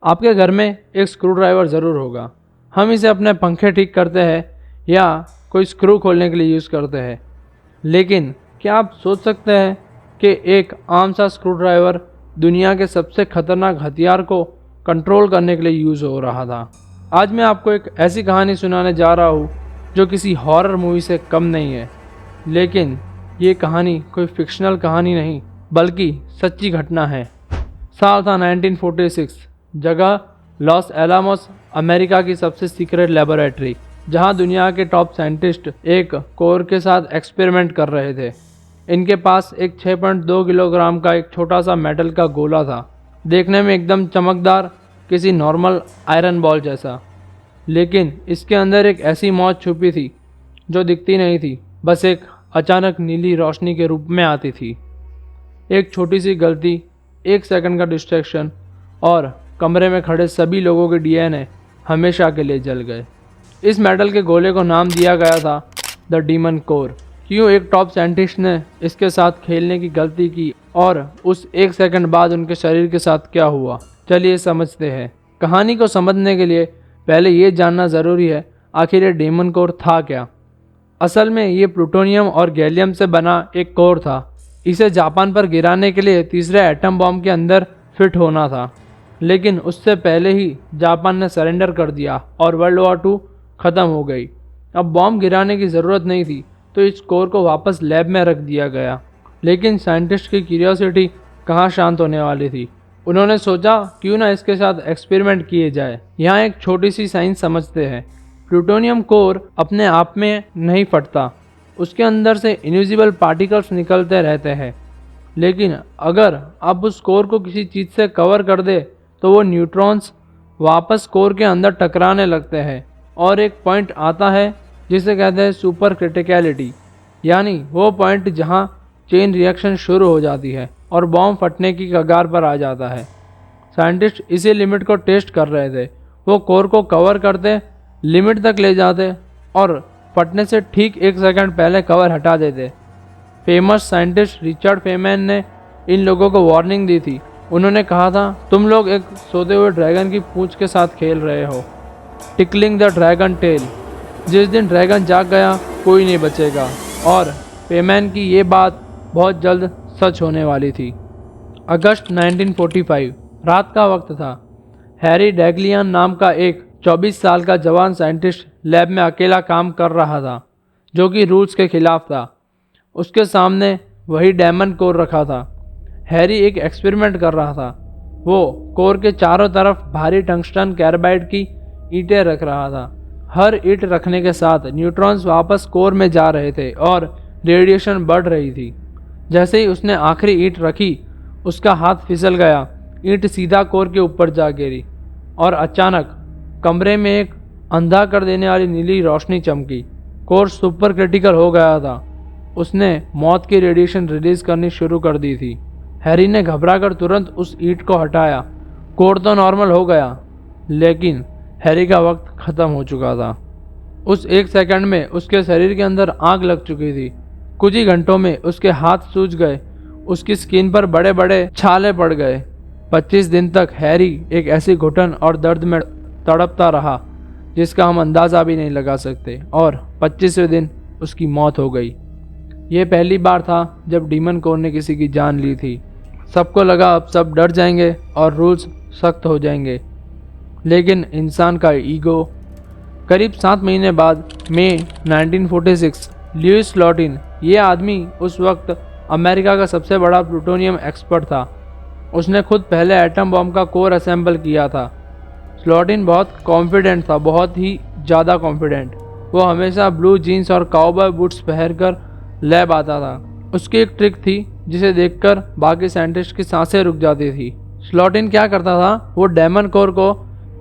आपके घर में एक स्क्रू ड्राइवर ज़रूर होगा। हम इसे अपने पंखे ठीक करते हैं या कोई स्क्रू खोलने के लिए यूज़ करते हैं। लेकिन क्या आप सोच सकते हैं कि एक आम सा स्क्रू ड्राइवर दुनिया के सबसे खतरनाक हथियार को कंट्रोल करने के लिए यूज़ हो रहा था। आज मैं आपको एक ऐसी कहानी सुनाने जा रहा हूँ जो किसी हॉरर मूवी से कम नहीं है। लेकिन ये कहानी कोई फिक्शनल कहानी नहीं बल्कि सच्ची घटना है। साल था 1946, जगह लॉस एलामोस, अमेरिका की सबसे सीक्रेट लेबोरेटरी, जहां दुनिया के टॉप साइंटिस्ट एक कोर के साथ एक्सपेरिमेंट कर रहे थे। इनके पास एक 6.2 किलोग्राम का एक छोटा सा मेटल का गोला था, देखने में एकदम चमकदार, किसी नॉर्मल आयरन बॉल जैसा। लेकिन इसके अंदर एक ऐसी मौत छुपी थी जो दिखती नहीं थी, बस एक अचानक नीली रोशनी के रूप में आती थी। एक छोटी सी गलती, एक सेकंड का डिस्ट्रैक्शन और कमरे में खड़े सभी लोगों के डीएनए हमेशा के लिए जल गए। इस मेटल के गोले को नाम दिया गया था द डीमन कोर। क्यों एक टॉप साइंटिस्ट ने इसके साथ खेलने की गलती की और उस एक सेकंड बाद उनके शरीर के साथ क्या हुआ, चलिए समझते हैं। कहानी को समझने के लिए पहले ये जानना ज़रूरी है आखिर ये डीमन कोर था क्या। असल में ये प्लूटोनियम और गैलियम से बना एक कोर था। इसे जापान पर गिराने के लिए तीसरे एटम बॉम्ब के अंदर फिट होना था, लेकिन उससे पहले ही जापान ने सरेंडर कर दिया और वर्ल्ड वॉर 2 ख़त्म हो गई। अब बॉम्ब गिराने की ज़रूरत नहीं थी, तो इस कोर को वापस लैब में रख दिया गया। लेकिन साइंटिस्ट की क्यूरियोसिटी कहाँ शांत होने वाली थी। उन्होंने सोचा क्यों ना इसके साथ एक्सपेरिमेंट किए जाए। यहाँ एक छोटी सी साइंस समझते हैं। प्लूटोनियम कोर अपने आप में नहीं फटता, उसके अंदर से इनविजिबल पार्टिकल्स निकलते रहते हैं। लेकिन अगर आप उस कोर को किसी चीज़ से कवर कर दे तो वो न्यूट्रॉन्स वापस कोर के अंदर टकराने लगते हैं और एक पॉइंट आता है जिसे कहते हैं सुपर क्रिटिकलिटी, यानी वो पॉइंट जहाँ चेन रिएक्शन शुरू हो जाती है और बॉम्ब फटने की कगार पर आ जाता है। साइंटिस्ट इसी लिमिट को टेस्ट कर रहे थे। वो कोर को कवर करते, लिमिट तक ले जाते और फटने से ठीक एक सेकंड पहले कवर हटा देते। फेमस साइंटिस्ट रिचर्ड फेमैन ने इन लोगों को वार्निंग दी थी। उन्होंने कहा था, तुम लोग एक सोते हुए ड्रैगन की पूंछ के साथ खेल रहे हो, टिकलिंग द ड्रैगन टेल। जिस दिन ड्रैगन जाग गया कोई नहीं बचेगा। और फेमैन की ये बात बहुत जल्द सच होने वाली थी। अगस्त 1945, रात का वक्त था। हैरी डैगलियन नाम का एक 24 साल का जवान साइंटिस्ट लैब में अकेला काम कर रहा था, जो कि रूल्स के खिलाफ था। उसके सामने वही डायमंड कोर रखा था। हैरी एक एक्सपेरिमेंट कर रहा था। वो कोर के चारों तरफ भारी टंगस्टन कार्बाइड की ईंटें रख रहा था। हर ईंट रखने के साथ न्यूट्रॉन्स वापस कोर में जा रहे थे और रेडिएशन बढ़ रही थी। जैसे ही उसने आखिरी ईंट रखी, उसका हाथ फिसल गया। ईंट सीधा कोर के ऊपर जा गिरी और अचानक कमरे में एक अंधा कर देने वाली नीली रोशनी चमकी। कोर सुपर क्रिटिकल हो गया था। उसने मौत की रेडिएशन रिलीज करनी शुरू कर दी थी। हैरी ने घबराकर तुरंत उस ईंट को हटाया। कोर तो नॉर्मल हो गया, लेकिन हैरी का वक्त ख़त्म हो चुका था। उस एक सेकंड में उसके शरीर के अंदर आग लग चुकी थी। कुछ ही घंटों में उसके हाथ सूज गए, उसकी स्किन पर बड़े बड़े छाले पड़ गए। 25 दिन तक हैरी एक ऐसी घुटन और दर्द में तड़पता रहा जिसका हम अंदाज़ा भी नहीं लगा सकते, और 25वें दिन उसकी मौत हो गई। ये पहली बार था जब डीमन कोर ने किसी की जान ली थी। सबको लगा अब सब डर जाएंगे और रूल्स सख्त हो जाएंगे, लेकिन इंसान का ईगो। करीब 7 महीने बाद मई 1946, ल्यूइस स्लॉटिन, ये आदमी उस वक्त अमेरिका का सबसे बड़ा प्लूटोनियम एक्सपर्ट था। उसने खुद पहले एटम बॉम्ब का कोर असेंबल किया था। स्लॉटिन बहुत कॉन्फिडेंट था, बहुत ही ज़्यादा कॉन्फिडेंट। वो हमेशा ब्लू जीन्स और काउबॉय बूट्स पहनकर लैब आता था। उसकी एक ट्रिक थी जिसे देखकर बाकी साइंटिस्ट की सांसें रुक जाती थी। स्लॉटिन क्या करता था, वो डायमंड कोर को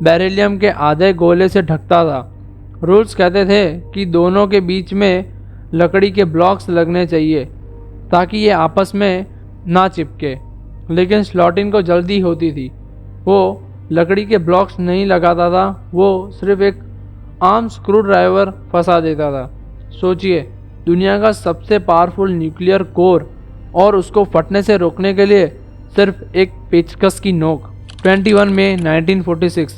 बेरिलियम के आधे गोले से ढकता था। रूल्स कहते थे कि दोनों के बीच में लकड़ी के ब्लॉक्स लगने चाहिए ताकि ये आपस में ना चिपके, लेकिन स्लॉटिन को जल्दी होती थी। वो लकड़ी के ब्लॉक्स नहीं लगाता था, वो सिर्फ एक आम स्क्रू ड्राइवर फंसा देता था। सोचिए, दुनिया का सबसे पावरफुल न्यूक्लियर कोर और उसको फटने से रोकने के लिए सिर्फ एक पेचकस की नोक। 21 मई 1946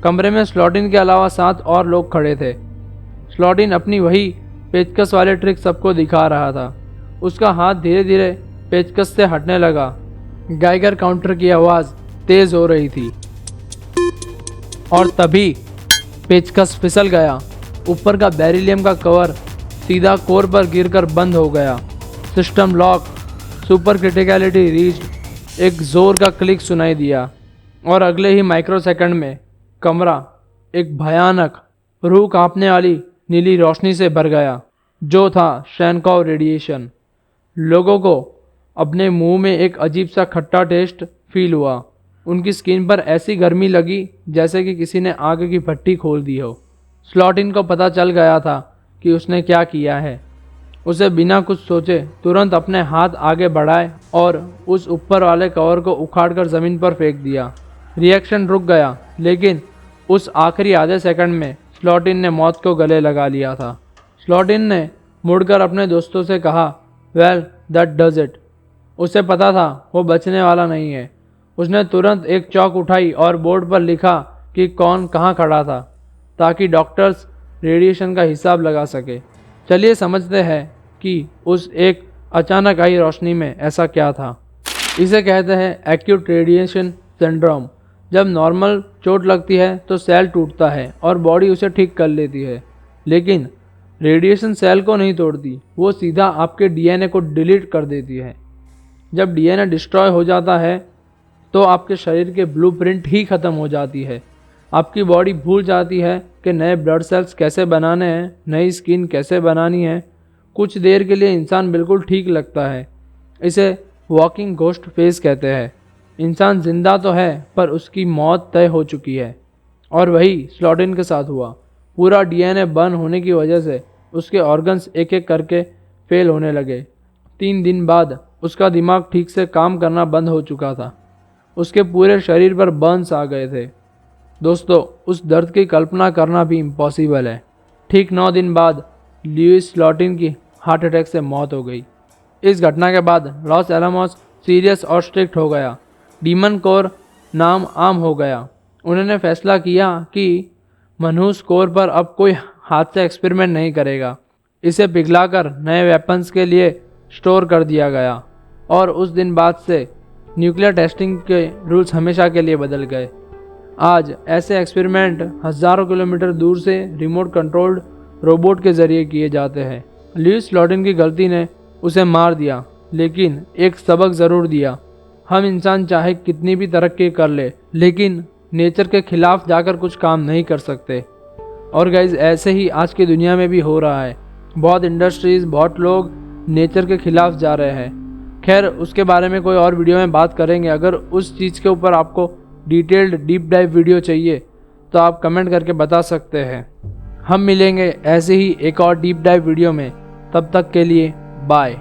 कमरे में स्लॉटिन के अलावा 7 और लोग खड़े थे। स्लॉटिन अपनी वही पेचकस वाले ट्रिक सबको दिखा रहा था। उसका हाथ धीरे धीरे पेचकस से हटने लगा। गाइगर काउंटर की आवाज़ तेज़ हो रही थी और तभी पेचकस फिसल गया। ऊपर का बेरिलियम का कवर सीधा कोर पर गिरकर बंद हो गया। System lock, super criticality reached. एक जोर का क्लिक सुनाई दिया और अगले ही माइक्रोसेकंड में कमरा एक भयानक, रूह कांपने वाली नीली रोशनी से भर गया, जो था शैनकॉव रेडिएशन। लोगों को अपने मुंह में एक अजीब सा खट्टा टेस्ट फील हुआ। उनकी स्किन पर ऐसी गर्मी लगी जैसे कि किसी ने आग की भट्टी खोल दी हो। स्लॉटिन को पता चल गया था कि उसने क्या किया है। उसे बिना कुछ सोचे तुरंत अपने हाथ आगे बढ़ाए और उस ऊपर वाले कवर को उखाड़कर ज़मीन पर फेंक दिया। रिएक्शन रुक गया, लेकिन उस आखिरी आधे सेकंड में स्लॉटिन ने मौत को गले लगा लिया था। स्लॉटिन ने मुड़कर अपने दोस्तों से कहा, वेल दैट डज इट। उसे पता था वो बचने वाला नहीं है। उसने तुरंत एक चौक उठाई और बोर्ड पर लिखा कि कौन कहाँ खड़ा था, ताकि डॉक्टर्स रेडिएशन का हिसाब लगा सके। चलिए समझते हैं कि उस एक अचानक आई रोशनी में ऐसा क्या था। इसे कहते हैं एक्यूट रेडिएशन सिंड्रोम। जब नॉर्मल चोट लगती है तो सेल टूटता है और बॉडी उसे ठीक कर लेती है, लेकिन रेडिएशन सेल को नहीं तोड़ती, वो सीधा आपके डीएनए को डिलीट कर देती है। जब डीएनए डिस्ट्रॉय हो जाता है तो आपके शरीर के ब्लूप्रिंट ही ख़त्म हो जाती है। आपकी बॉडी भूल जाती है कि नए ब्लड सेल्स कैसे बनाने हैं, नई स्किन कैसे बनानी है। कुछ देर के लिए इंसान बिल्कुल ठीक लगता है। इसे वॉकिंग घोस्ट फेज कहते हैं। इंसान जिंदा तो है पर उसकी मौत तय हो चुकी है। और वही स्लॉटिन के साथ हुआ। पूरा डीएनए बर्न होने की वजह से उसके ऑर्गन्स एक एक करके फेल होने लगे। 3 दिन बाद उसका दिमाग ठीक से काम करना बंद हो चुका था। उसके पूरे शरीर पर बर्न्स आ गए थे। दोस्तों, उस दर्द की कल्पना करना भी इम्पॉसिबल है। ठीक 9 दिन बाद लुइस स्लॉटिन की हार्ट अटैक से मौत हो गई। इस घटना के बाद लॉस एलामोस सीरियस और स्ट्रिक्ट हो गया। डीमन कोर नाम आम हो गया। उन्होंने फैसला किया कि मनहूस कोर पर अब कोई हाथ से एक्सपेरिमेंट नहीं करेगा। इसे पिघलाकर नए वेपन्स के लिए स्टोर कर दिया गया और उस दिन बाद से न्यूक्लियर टेस्टिंग के रूल्स हमेशा के लिए बदल गए। आज ऐसे एक्सपेरिमेंट हज़ारों किलोमीटर दूर से रिमोट कंट्रोल्ड रोबोट के ज़रिए किए जाते हैं। लुइस स्लॉटिन की गलती ने उसे मार दिया, लेकिन एक सबक ज़रूर दिया। हम इंसान चाहे कितनी भी तरक्की कर ले, लेकिन नेचर के खिलाफ जाकर कुछ काम नहीं कर सकते। और गाइज, ऐसे ही आज की दुनिया में भी हो रहा है। बहुत इंडस्ट्रीज़, बहुत लोग नेचर के खिलाफ जा रहे हैं। खैर, उसके बारे में कोई और वीडियो में बात करेंगे। अगर उस चीज़ के ऊपर आपको डिटेल्ड डीप डाइव वीडियो चाहिए तो आप कमेंट करके बता सकते हैं। हम मिलेंगे ऐसे ही एक और डीप डाइव वीडियो में। तब तक के लिए बाय।